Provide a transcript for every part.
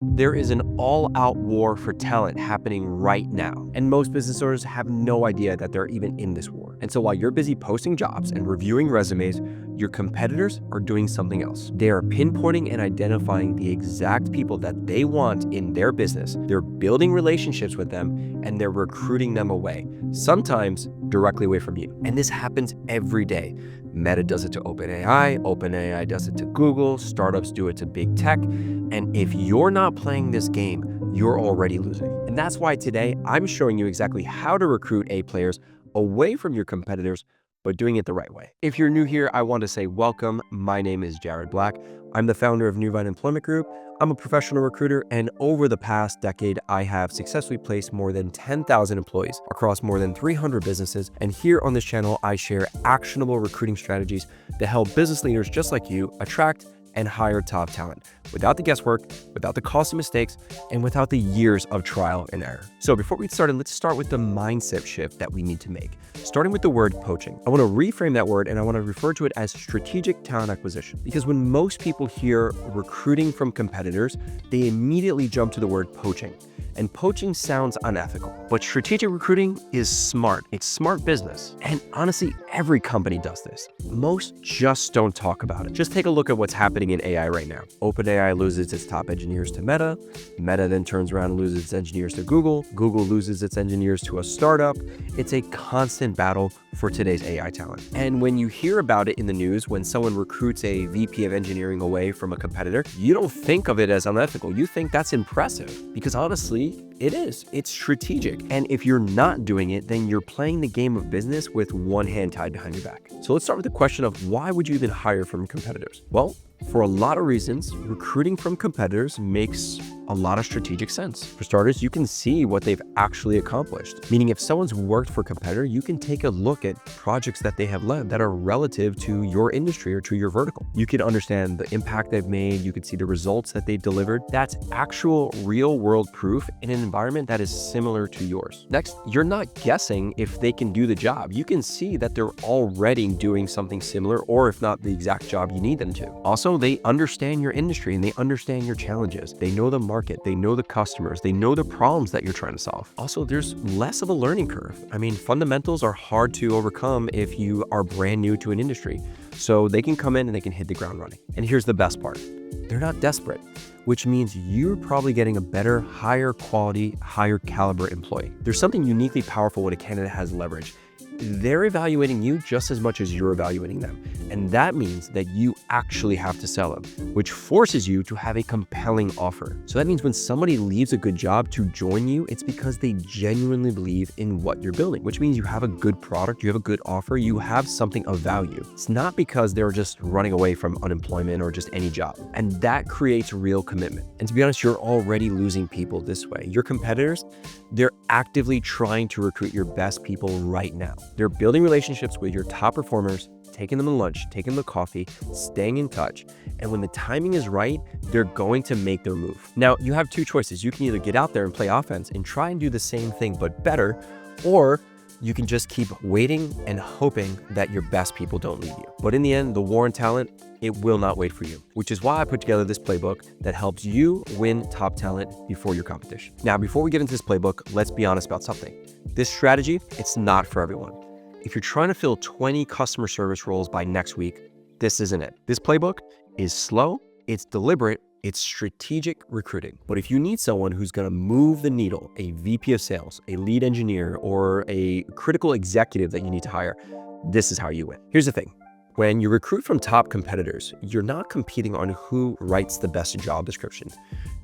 There is an all-out war for talent happening right now, and most business owners have no idea that they're even in this war. And so while you're busy posting jobs and reviewing resumes, your competitors are doing something else. They are pinpointing and identifying the exact people that they want in their business. They're building relationships with them, and they're recruiting them away, sometimes directly away from you. And this happens every day. Meta does it to OpenAI, OpenAI does it to Google, startups do it to big tech, and if you're not playing this game, you're already losing. And that's why today I'm showing you exactly how to recruit A players away from your competitors, but doing it the right way. If you're new here, I want to say welcome. My name is Jared Black. I'm the founder of Newvine Employment Group. I'm a professional recruiter, and over the past decade, I have successfully placed more than 10,000 employees across more than 300 businesses. And here on this channel, I share actionable recruiting strategies that help business leaders just like you attract and hire top talent without the guesswork, without the costly mistakes, and without the years of trial and error. So before we get started, let's start with the mindset shift that we need to make. Starting with the word poaching. I want to reframe that word and I want to refer to it as strategic talent acquisition. Because when most people hear recruiting from competitors, they immediately jump to the word poaching. And poaching sounds unethical, but strategic recruiting is smart. It's smart business. And honestly, every company does this. Most just don't talk about it. Just take a look at what's happening in AI right now. OpenAI loses its top engineers to Meta. Meta then turns around and loses its engineers to Google. Google loses its engineers to a startup. It's a constant battle for today's AI talent. And when you hear about it in the news, when someone recruits a VP of engineering away from a competitor, you don't think of it as unethical. You think that's impressive because honestly, it is. It's strategic. And if you're not doing it, then you're playing the game of business with one hand tied behind your back. So let's start with the question of why would you even hire from competitors? Well, for a lot of reasons, recruiting from competitors makes a lot of strategic sense. For starters, you can see what they've actually accomplished. Meaning if someone's worked for a competitor, you can take a look at projects that they have led that are relative to your industry or to your vertical. You can understand the impact they've made. You can see the results that they've delivered. That's actual real world proof in an environment that is similar to yours. Next, you're not guessing if they can do the job. You can see that they're already doing something similar, or if not the exact job you need them to. Also, they understand your industry and they understand your challenges. They know the market, they know the customers, they know the problems that you're trying to solve. Also, there's less of a learning curve. I mean, fundamentals are hard to overcome if you are brand new to an industry. So they can come in and they can hit the ground running. And here's the best part. They're not desperate, which means you're probably getting a better, higher quality, higher caliber employee. There's something uniquely powerful when a candidate has leverage. They're evaluating you just as much as you're evaluating them. And that means that you actually have to sell them, which forces you to have a compelling offer. So that means when somebody leaves a good job to join you, it's because they genuinely believe in what you're building, which means you have a good product, you have a good offer, you have something of value. It's not because they're just running away from unemployment or just any job. And that creates real commitment. And to be honest, you're already losing people this way. Your competitors, they're actively trying to recruit your best people right now. They're building relationships with your top performers, taking them to lunch, taking them to coffee, staying in touch. And when the timing is right, they're going to make their move. Now, you have two choices. You can either get out there and play offense and try and do the same thing, but better, or you can just keep waiting and hoping that your best people don't leave you. But in the end, the war on talent, it will not wait for you, which is why I put together this playbook that helps you win top talent before your competition. Now, before we get into this playbook, let's be honest about something. This strategy, it's not for everyone. If you're trying to fill 20 customer service roles by next week, this isn't it. This playbook is slow, it's deliberate, it's strategic recruiting. But if you need someone who's gonna move the needle, a VP of sales, a lead engineer, or a critical executive that you need to hire, this is how you win. Here's the thing. When you recruit from top competitors, you're not competing on who writes the best job description.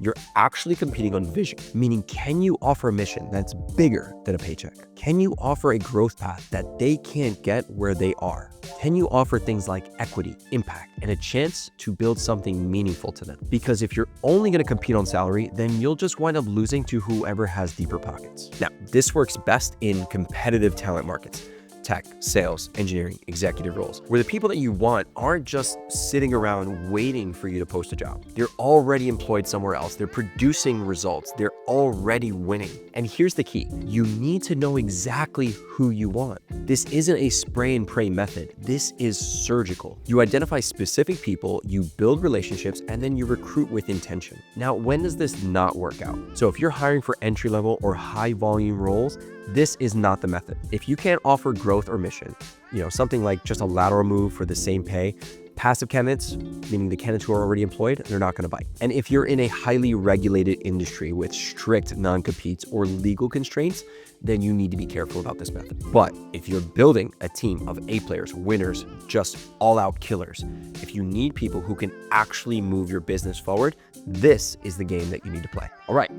You're actually competing on vision, meaning can you offer a mission that's bigger than a paycheck? Can you offer a growth path that they can't get where they are? Can you offer things like equity, impact, and a chance to build something meaningful to them? Because if you're only going to compete on salary, then you'll just wind up losing to whoever has deeper pockets. Now, this works best in competitive talent markets. tech, sales, engineering, executive roles, where the people that you want aren't just sitting around waiting for you to post a job. They're already employed somewhere else. They're producing results. They're already winning. And here's the key. You need to know exactly who you want. This isn't a spray and pray method. This is surgical. You identify specific people, you build relationships, and then you recruit with intention. Now, when does this not work out? So if you're hiring for entry-level or high-volume roles, this is not the method. If you can't offer growth or mission, something like just a lateral move for the same pay, passive candidates, meaning the candidates who are already employed, they're not going to bite. And if you're in a highly regulated industry with strict non-competes or legal constraints, then you need to be careful about this method. But if you're building a team of A players, winners, just all-out killers, if you need people who can actually move your business forward, this is the game that you need to play. All right,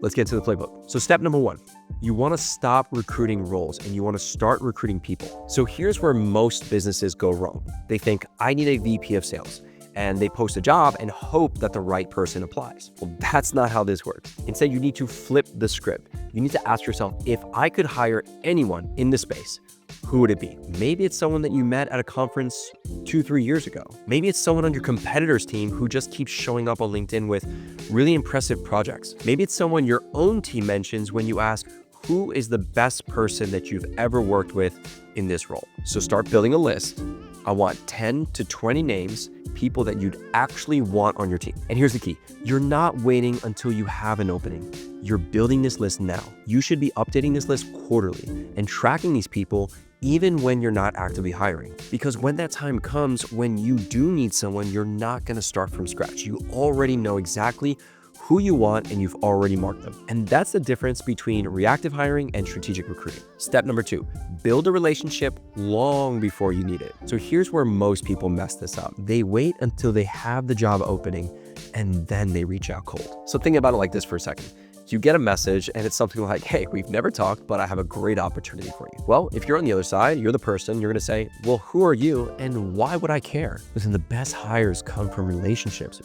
let's get to the playbook. So step number 1, you want to stop recruiting roles and you want to start recruiting people. So here's where most businesses go wrong. They think, I need a VP of sales, and they post a job and hope that the right person applies. Well, that's not how this works. Instead, you need to flip the script. You need to ask yourself, if I could hire anyone in the space, who would it be? Maybe it's someone that you met at a conference 2-3 years ago. Maybe it's someone on your competitor's team who just keeps showing up on LinkedIn with really impressive projects. Maybe it's someone your own team mentions when you ask, who is the best person that you've ever worked with in this role? So start building a list. I want 10 to 20 names, people that you'd actually want on your team. And here's the key. You're not waiting until you have an opening. You're building this list now. You should be updating this list quarterly and tracking these people even when you're not actively hiring. Because when that time comes, when you do need someone, you're not gonna start from scratch. You already know exactly who you want and you've already marked them. And that's the difference between reactive hiring and strategic recruiting. Step number 2, build a relationship long before you need it. So here's where most people mess this up. They wait until they have the job opening and then they reach out cold. So think about it like this for a second. You get a message and it's something like, hey, we've never talked, but I have a great opportunity for you. Well, if you're on the other side, you're the person, you're gonna say, well, who are you and why would I care? Listen, the best hires come from relationships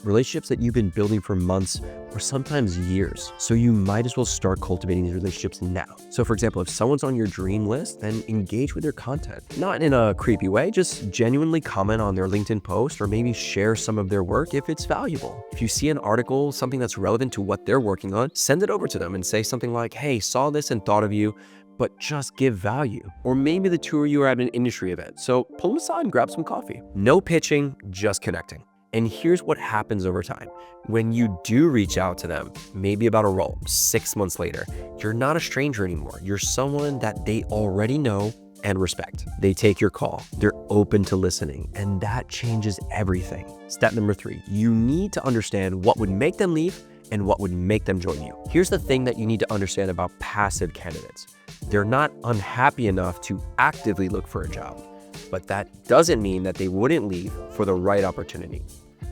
that you've been building for months or sometimes years. So you might as well start cultivating these relationships now. So for example, if someone's on your dream list, then engage with their content. Not in a creepy way, just genuinely comment on their LinkedIn post or maybe share some of their work if it's valuable. If you see an article, something that's relevant to what they're working on, send it over to them and say something like, hey, saw this and thought of you, but just give value. Or maybe the two of you are at an industry event, so pull them aside and grab some coffee. No pitching, just connecting. And here's what happens over time. When you do reach out to them, maybe about a role, 6 months later, you're not a stranger anymore. You're someone that they already know and respect. They take your call, they're open to listening, and that changes everything. Step number 3, you need to understand what would make them leave and what would make them join you. Here's the thing that you need to understand about passive candidates. They're not unhappy enough to actively look for a job, but that doesn't mean that they wouldn't leave for the right opportunity.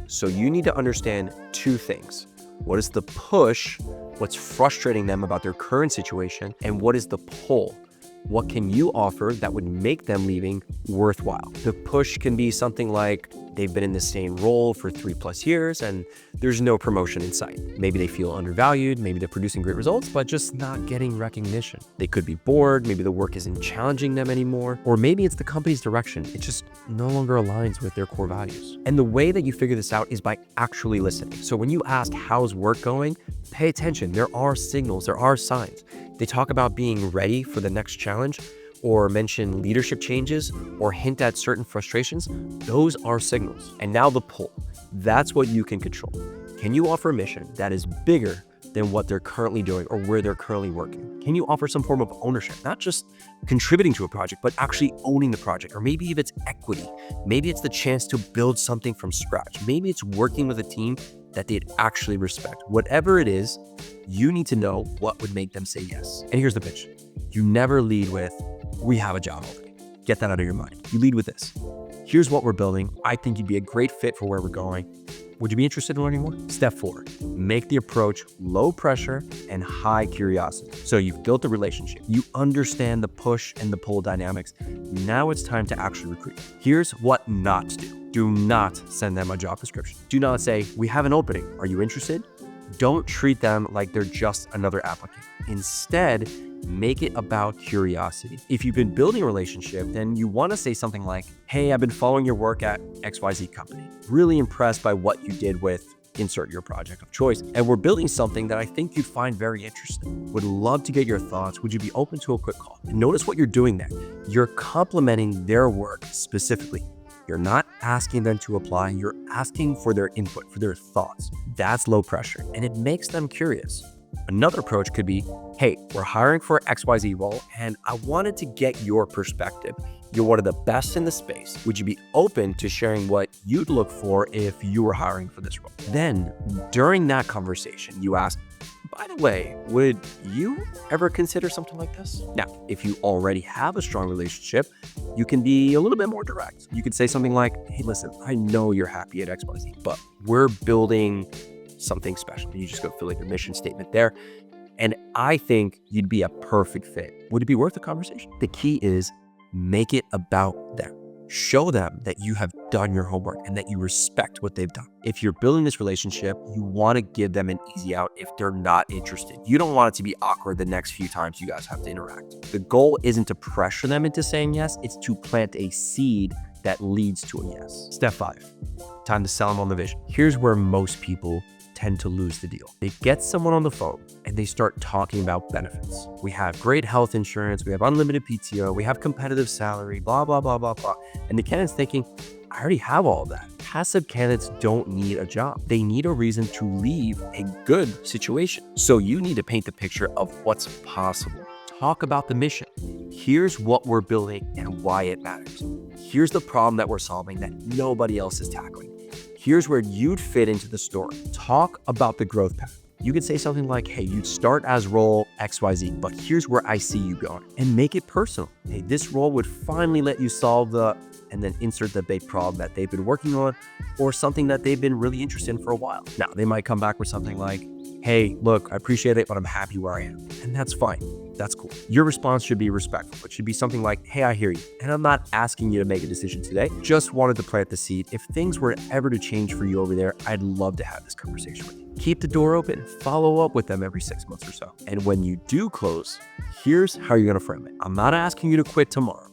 So you need to understand 2 things. What is the push? What's frustrating them about their current situation? And what is the pull? What can you offer that would make them leaving worthwhile? The push can be something like they've been in the same role for 3+ years and there's no promotion in sight. Maybe they feel undervalued, maybe they're producing great results, but just not getting recognition. They could be bored, maybe the work isn't challenging them anymore, or maybe it's the company's direction. It just no longer aligns with their core values. And the way that you figure this out is by actually listening. So when you ask, how's work going? Pay attention. There are signals, there are signs. They talk about being ready for the next challenge, or mention leadership changes, or hint at certain frustrations. Those are signals. And now the pull. That's what you can control. Can you offer a mission that is bigger than what they're currently doing or where they're currently working? Can you offer some form of ownership, not just contributing to a project, but actually owning the project? Or maybe if it's equity, maybe it's the chance to build something from scratch. Maybe it's working with a team that they'd actually respect. Whatever it is, you need to know what would make them say yes. And here's the pitch. You never lead with, we have a job opening. Get that out of your mind. You lead with this. Here's what we're building. I think you'd be a great fit for where we're going. Would you be interested in learning more? Step 4, make the approach low pressure and high curiosity. So you've built a relationship. You understand the push and the pull dynamics. Now it's time to actually recruit. Here's what not to do. Do not send them a job description. Do not say, we have an opening. Are you interested? Don't treat them like they're just another applicant. Instead, make it about curiosity. If you've been building a relationship, then you want to say something like, hey, I've been following your work at XYZ company. Really impressed by what you did with insert your project of choice. And we're building something that I think you'd find very interesting. Would love to get your thoughts. Would you be open to a quick call? And notice what you're doing there. You're complimenting their work specifically. You're not asking them to apply. You're asking for their input, for their thoughts. That's low pressure, and it makes them curious. Another approach could be, hey, we're hiring for XYZ role, and I wanted to get your perspective. You're one of the best in the space. Would you be open to sharing what you'd look for if you were hiring for this role? Then, during that conversation, you ask, by the way, would you ever consider something like this? Now, if you already have a strong relationship, you can be a little bit more direct. You could say something like, hey, listen, I know you're happy at XYZ, but we're building something special. You just go fill in your mission statement there. And I think you'd be a perfect fit. Would it be worth a conversation? The key is make it about them. Show them that you have done your homework and that you respect what they've done. If you're building this relationship, you want to give them an easy out if they're not interested. You don't want it to be awkward the next few times you guys have to interact. The goal isn't to pressure them into saying yes, it's to plant a seed that leads to a yes. Step 5, time to sell them on the vision. Here's where most people tend to lose the deal. They get someone on the phone and they start talking about benefits. We have great health insurance, we have unlimited PTO, we have competitive salary, blah, blah, blah, blah, blah. And the candidate's thinking, I already have all of that. Passive candidates don't need a job. They need a reason to leave a good situation. So you need to paint the picture of what's possible. Talk about the mission. Here's what we're building and why it matters. Here's the problem that we're solving that nobody else is tackling. Here's where you'd fit into the story. Talk about the growth path. You could say something like, hey, you'd start as role XYZ, but here's where I see you going. And make it personal. Hey, this role would finally let you solve the, and then insert the big problem that they've been working on or something that they've been really interested in for a while. Now, they might come back with something like, hey, look, I appreciate it, but I'm happy where I am. And that's fine. That's cool. Your response should be respectful. It should be something like, hey, I hear you. And I'm not asking you to make a decision today. Just wanted to plant the seed. If things were ever to change for you over there, I'd love to have this conversation with you. Keep the door open. Follow up with them every 6 months or so. And when you do close, here's how you're going to frame it. I'm not asking you to quit tomorrow,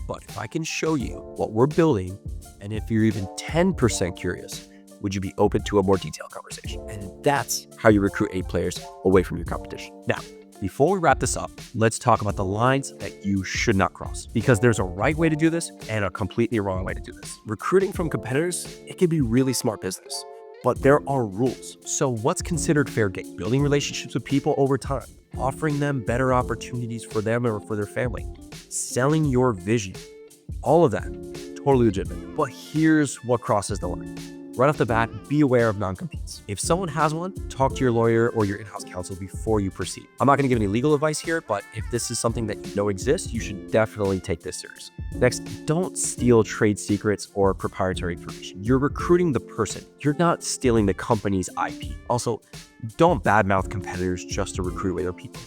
but if I can show you what we're building, and if you're even 10% curious, would you be open to a more detailed conversation? And that's how you recruit A players away from your competition. Now, before we wrap this up, let's talk about the lines that you should not cross, because there's a right way to do this and a completely wrong way to do this. Recruiting from competitors, it can be really smart business, but there are rules. So what's considered fair game? Building relationships with people over time, offering them better opportunities for them or for their family, selling your vision, all of that, totally legitimate. But here's what crosses the line. Right off the bat, be aware of non-competes. If someone has one, talk to your lawyer or your in-house counsel before you proceed. I'm not gonna give any legal advice here, but if this is something that you know exists, you should definitely take this serious. Next, don't steal trade secrets or proprietary information. You're recruiting the person. You're not stealing the company's IP. Also, don't badmouth competitors just to recruit away their people.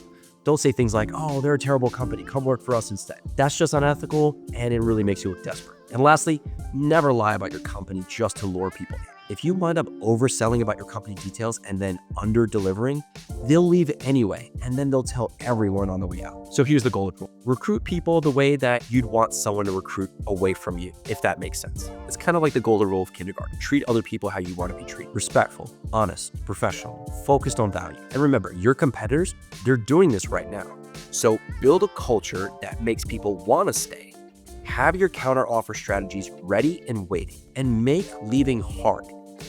Don't say things like, oh, they're a terrible company, come work for us instead. That's just unethical, and it really makes you look desperate. And lastly, never lie about your company just to lure people in. If you wind up overselling about your company details and then under-delivering, they'll leave anyway, and then they'll tell everyone on the way out. So here's the golden rule. Recruit people the way that you'd want someone to recruit away from you, if that makes sense. It's kind of like the golden rule of kindergarten. Treat other people how you want to be treated. Respectful, honest, professional, focused on value. And remember, your competitors, they're doing this right now. So build a culture that makes people want to stay. Have your counter-offer strategies ready and waiting, and make leaving hard.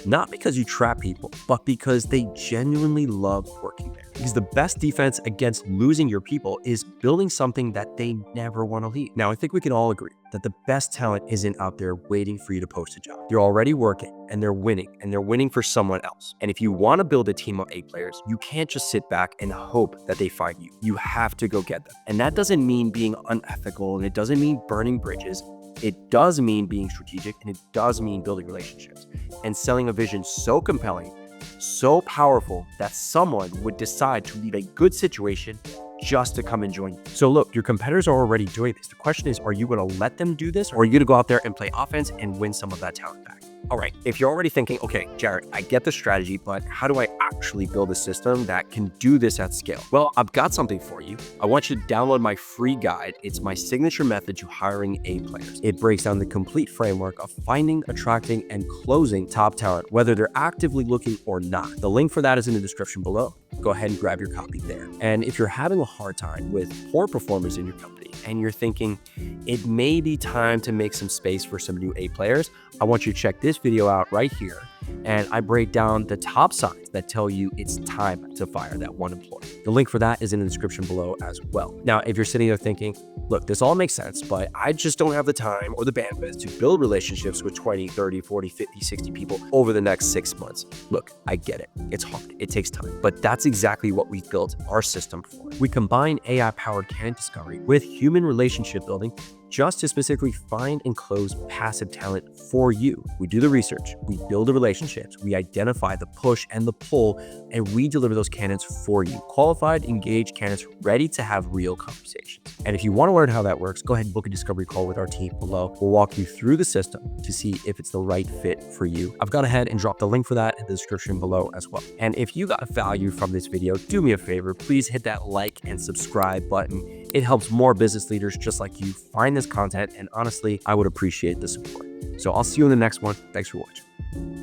Not because you trap people, but because they genuinely love working there. Because the best defense against losing your people is building something that they never want to leave. Now, I think we can all agree that the best talent isn't out there waiting for you to post a job. They're already working and they're winning for someone else. And if you want to build a team of A players, you can't just sit back and hope that they find you. You have to go get them. And that doesn't mean being unethical, and it doesn't mean burning bridges. It does mean being strategic, and it does mean building relationships and selling a vision so compelling, so powerful that someone would decide to leave a good situation just to come and join you. So look, your competitors are already doing this. The question is, are you going to let them do this, or are you going to go out there and play offense and win some of that talent back? All right, if you're already thinking, okay, Jared, I get the strategy, but how do I actually build a system that can do this at scale? Well, I've got something for you. I want you to download my free guide. It's my signature method to hiring A players. It breaks down the complete framework of finding, attracting, and closing top talent, whether they're actively looking or not. The link for that is in the description below. Go ahead and grab your copy there. And if you're having a hard time with poor performers in your company and you're thinking it may be time to make some space for some new A players, I want you to check this video out right here. And I break down the top signs that tell you it's time to fire that one employee. The link for that is in the description below as well. Now, if you're sitting there thinking, look, this all makes sense, but I just don't have the time or the bandwidth to build relationships with 20, 30, 40, 50, 60 people over the next 6 months. Look, I get it. It's hard. It takes time. But that's exactly what we built our system for. We combine AI-powered candidate discovery with human relationship building just to specifically find and close passive talent for you. We do the research, we build the relationships, we identify the push and the pull, and we deliver those candidates for you. Qualified, engaged candidates ready to have real conversations. And if you want to learn how that works, go ahead and book a discovery call with our team below. We'll walk you through the system to see if it's the right fit for you. I've gone ahead and dropped the link for that in the description below as well. And if you got value from this video, do me a favor, please hit that like and subscribe button. It helps more business leaders just like you find this content, and honestly, I would appreciate the support. So I'll see you in the next one. Thanks for watching.